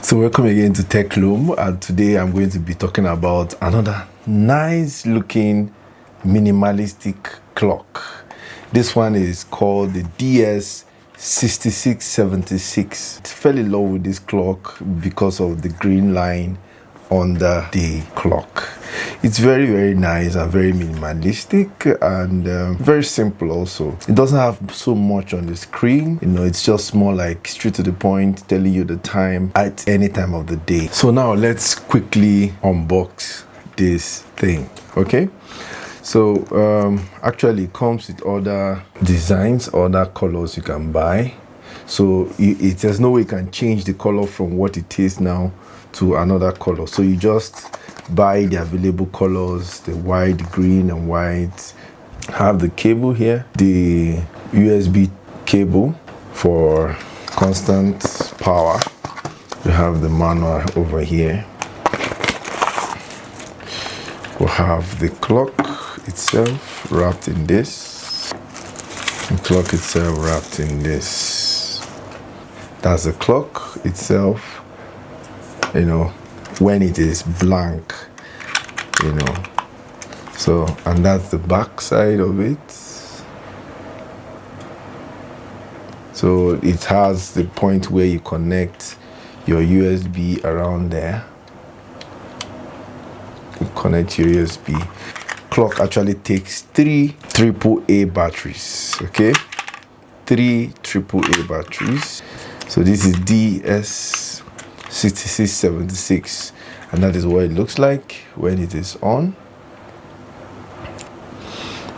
So welcome again to Tech Loom, and today I'm going to be talking about another nice looking minimalistic clock. This one is called the DS-6628. I fell in love with this clock because of the green line under the clock. It's very nice and very minimalistic and very simple also. It doesn't have so much on the screen, it's just more like straight to the point, telling you the time at any time of the day. So now let's quickly unbox this thing. Okay, so actually it comes with other designs, other colors you can buy. So there's no way you can change the color from what it is now to another color. So you just buy the available colors, the white, green and white. Have the cable here, the USB cable for constant power. You have the manual over here. We'll have the clock itself wrapped in this. The clock itself wrapped in this. That's the clock itself, when it is blank, so, and that's the back side of it. So it has the point where you connect your USB around there. You connect your USB. Clock actually takes 3 AAA batteries. Okay, 3 AAA batteries. So this is DS-6628, and that is what it looks like when it is on.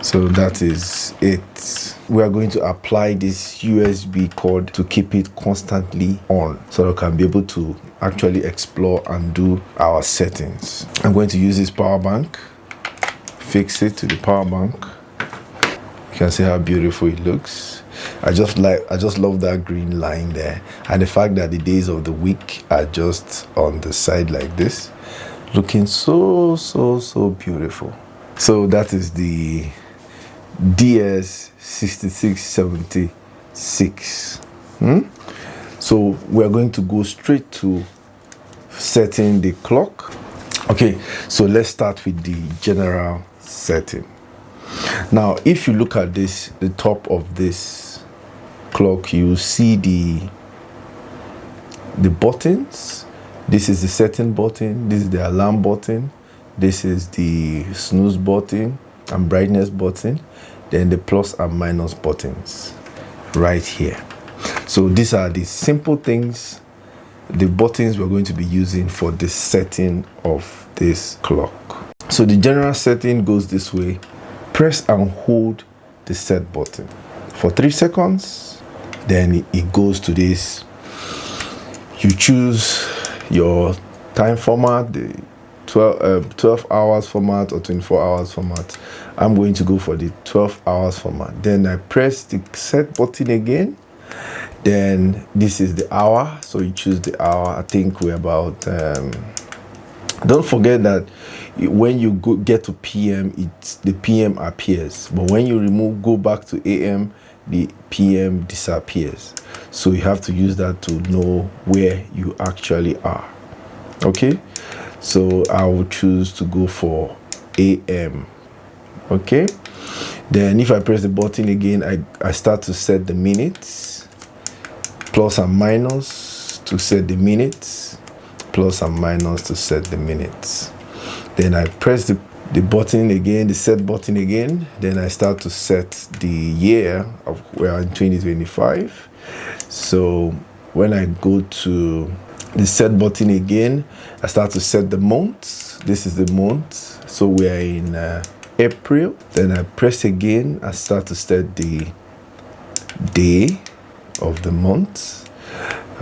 So that is it. We are going to apply this USB cord to keep it constantly on, so we can be able to actually explore and do our settings. I'm going to use this power bank, fix it to the power bank. You can see how beautiful it looks. I just love that green line there, and the fact that the days of the week are just on the side like this, looking so beautiful. So that is the DS-6628. So we're going to go straight to setting the clock. Okay, so let's start with the general setting. Now if you look at this, the top of this clock, you see the buttons. This is the setting button, this is the alarm button, this is the snooze button and brightness button, then the plus and minus buttons right here. So these are the simple things, the buttons we're going to be using for the setting of this clock. So the general setting goes this way. Press and hold the set button for 3 seconds, then it goes to this. You choose your time format, the 12 hours format or 24 hours format. I'm going to go for the 12 hours format. Then I press the set button again. Then this is the hour, so you choose the hour. I think we're about don't forget that when you get to PM, the PM appears, but when you go back to AM, the PM disappears. So you have to use that to know where you actually are. Okay, so I will choose to go for AM. Okay, then if I press the button again, I start to set the minutes, plus and minus to set the minutes, plus and minus to set the minutes. Then I press the button again, the set button again. Then I start to set the year of we are in 2025. So when I go to the set button again, I start to set the month. This is the month, so we are in April. Then I press again, I start to set the day of the month.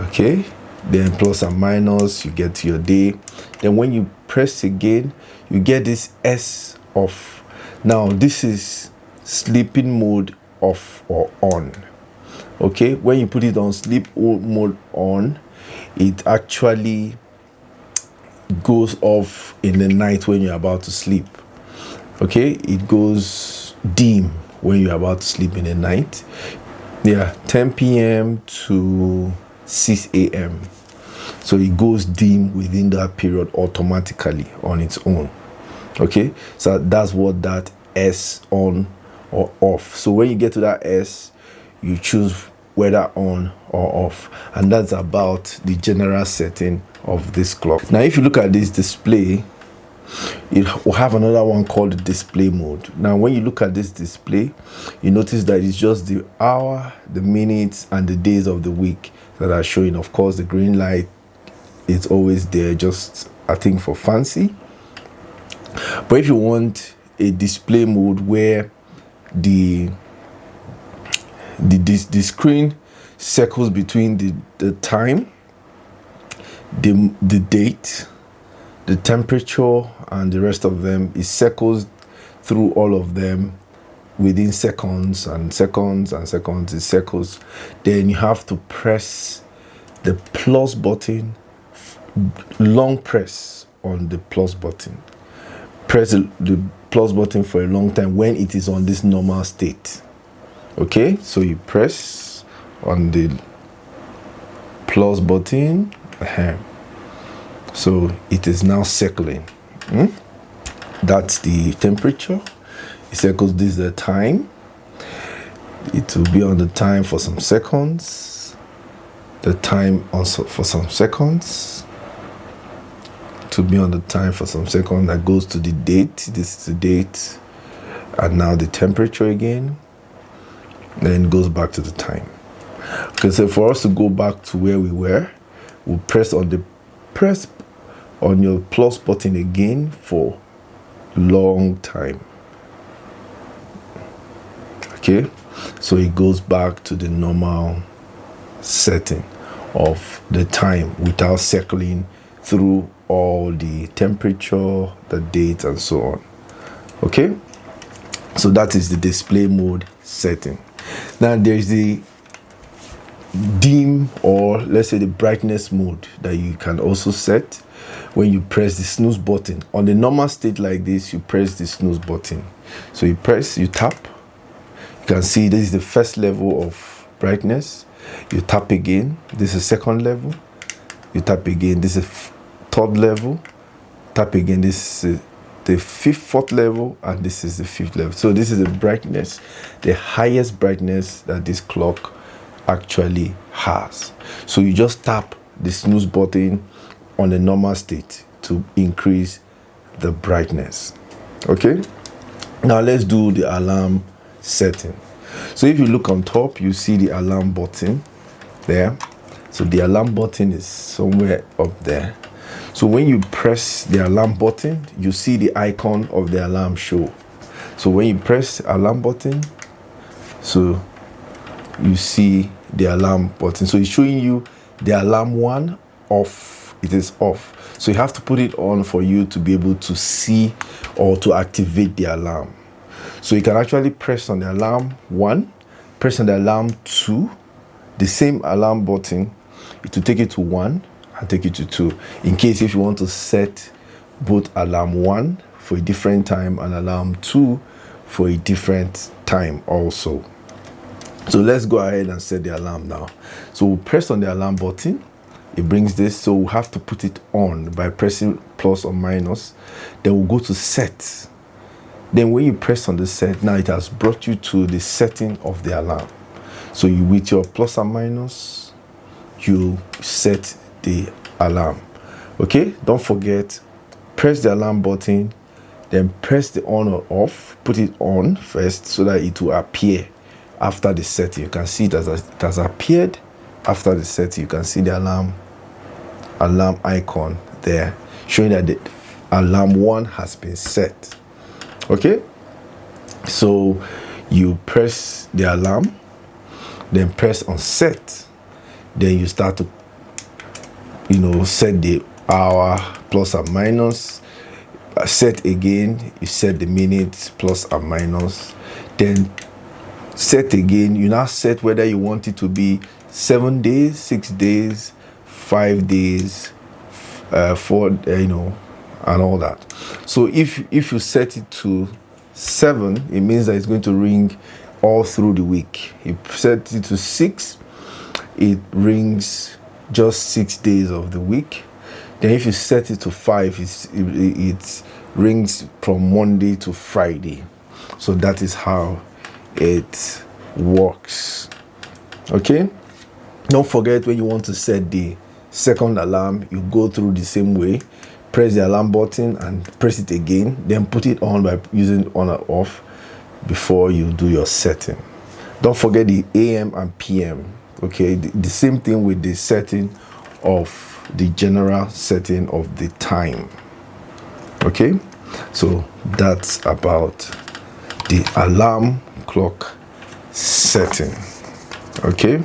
Okay, then plus and minus, you get to your day. Then when you press again, you get this S off. Now this is sleeping mode off or on. Okay, when you put it on sleep mode on, it actually goes off in the night when you're about to sleep. Okay, it goes dim when you're about to sleep in the night. Yeah, 10 p.m. to 6 a.m. So it goes dim within that period automatically on its own. Okay, so that's what that S on or off. So when you get to that S, you choose whether on or off, and that's about the general setting of this clock. Now if you look at this display, it will have another one called the display mode. Now when you look at this display, you notice that it's just the hour, the minutes, and the days of the week that are showing. Of course, the green light is always there, just I think for fancy. But if you want a display mode where the screen circles between the time, the date, the temperature, and the rest of them, it circles through all of them within seconds and seconds and seconds. It circles. Then you have to press the plus button, long press on the plus button. Press the plus button for a long time when it is on this normal state. Okay, so you press on the plus button. So it is now circling. That's the temperature. It circles. This is the time. It will be on the time for some seconds. The time also for some seconds. To be on the time for some seconds. That goes to the date. This is the date, and now the temperature again. Then goes back to the time. Okay, so for us to go back to where we were, we'll press on your plus button again for long time. Okay, so it goes back to the normal setting of the time without circling through all the temperature, the date, and so on. Okay, so that is the display mode setting. Now there's the dim, or let's say the brightness mode, that you can also set when you press the snooze button. On the normal state like this, you press the snooze button. So you tap. You can see this is the first level of brightness. You tap again. This is second level. You tap again. This is third level. Tap again. This is the fourth level, and this is the fifth level. So this is the brightness, the highest brightness that this clock actually has. So you just tap the snooze button on the normal state to increase the brightness. Okay, now let's do the alarm setting. So if you look on top, you see the alarm button there. So the alarm button is somewhere up there. So when you press the alarm button, you see the icon of the alarm show. So when you press the alarm button, so you see the alarm button. So it's showing you the alarm 1 off. It is off. So you have to put it on for you to be able to see or to activate the alarm. So you can actually press on the alarm 1, press on the alarm 2, the same alarm button. It will take you to 1 and take you to 2. In case if you want to set both alarm 1 for a different time and alarm 2 for a different time also. So let's go ahead and set the alarm now. So we'll press on the alarm button. It brings this, so we'll have to put it on by pressing plus or minus. Then we'll go to set. Then when you press on the set, now it has brought you to the setting of the alarm. So you, with your plus and minus, you set the alarm. Okay, don't forget, press the alarm button, then press the on or off. Put it on first so that it will appear after the setting. You can see it has appeared after the setting. You can see the alarm icon there showing that the alarm 1 has been set. Okay, so you press the alarm, then press on set, then you start to set the hour plus and minus. Set again, you set the minutes plus and minus, then set again. You now set whether you want it to be 7 days, 6 days, 5 days, 4, and all that. So if you set it to 7, it means that it's going to ring all through the week. If you set it to 6, it rings just 6 days of the week. Then if you set it to 5, it rings from Monday to Friday. So that is how it works. Okay, don't forget, when you want to set the second alarm, you go through the same way. Press the alarm button and press it again, then put it on by using on or off before you do your setting. Don't forget the AM and PM. Okay, the same thing with the setting of the general setting of the time. Okay, so that's about the alarm clock setting. Okay,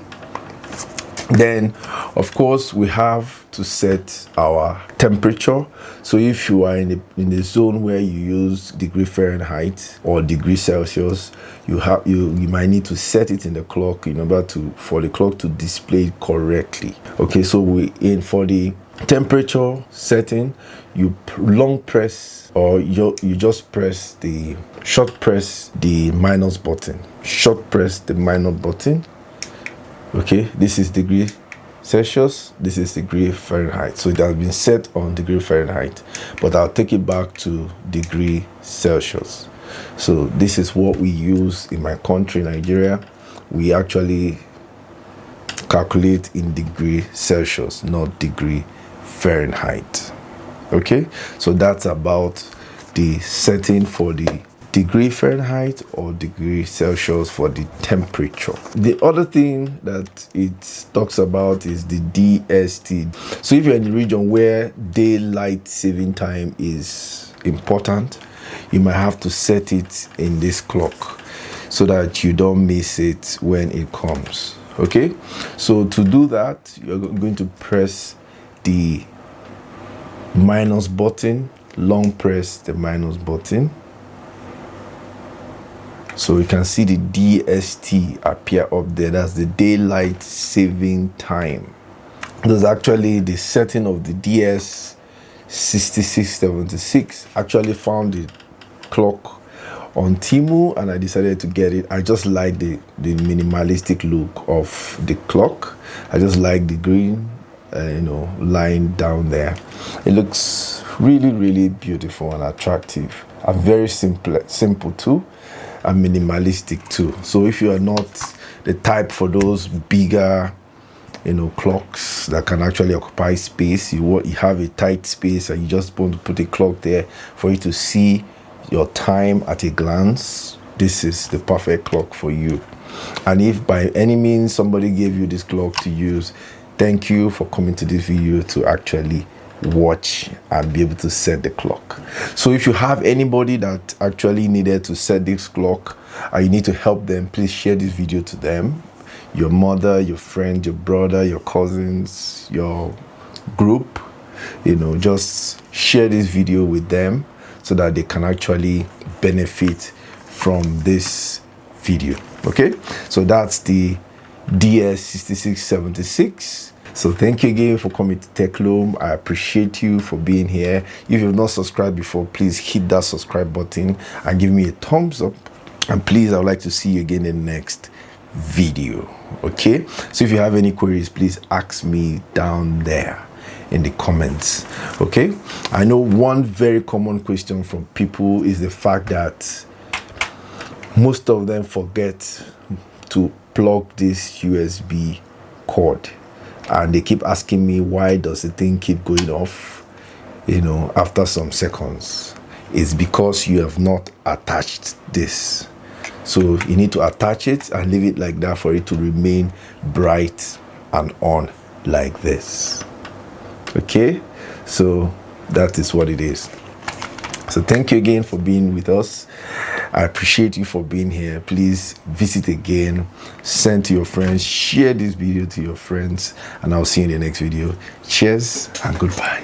then of course we have to set our temperature. So if you are in the zone where you use degree Fahrenheit or degree Celsius, you might need to set it in the clock in order for the clock to display correctly. Okay, so for the temperature setting, you long press, or you just short press the minus button. Short press the minus button. Okay, this is degree Celsius, this is degree Fahrenheit. So it has been set on degree Fahrenheit, but I'll take it back to degree Celsius. So this is what we use in my country, Nigeria. We actually calculate in degree Celsius, not degree Fahrenheit. Okay, so that's about the setting for the degree Fahrenheit or degree Celsius for the temperature. The other thing that it talks about is the DST. So if you're in the region where daylight saving time is important, you might have to set it in this clock so that you don't miss it when it comes. Okay, so to do that, you're going to press the minus button, long press the minus button. So you can see the DST appear up there. That's the daylight saving time. There's actually the setting of the DS-6628. Actually found the clock on Temu and I decided to get it. I just like the minimalistic look of the clock. I just like the green line down there. It looks really, really beautiful and attractive, and very simple too, and minimalistic too. So if you are not the type for those bigger clocks that can actually occupy space, you have a tight space and you just want to put a clock there for you to see your time at a glance, this is the perfect clock for you. And if by any means somebody gave you this clock to use, thank you for coming to this video to actually watch and be able to set the clock. So if you have anybody that actually needed to set this clock and you need to help them, please share this video to them. Your mother, your friend, your brother, your cousins, your group, just share this video with them so that they can actually benefit from this video. Okay, so that's the DS-6628. So thank you again for coming to TechLoom. I appreciate you for being here. If you've not subscribed before, please hit that subscribe button and give me a thumbs up. And please, I would like to see you again in the next video. Okay, so if you have any queries, please ask me down there in the comments. Okay, I know one very common question from people is the fact that most of them forget to plug this USB cord, and they keep asking me, why does the thing keep going off after some seconds? It's because you have not attached this. So you need to attach it and leave it like that for it to remain bright and on like this. Okay, so that is what it is. So thank you again for being with us. I appreciate you for being here. Please visit again, send to your friends, share this video to your friends, and I'll see you in the next video. Cheers and goodbye.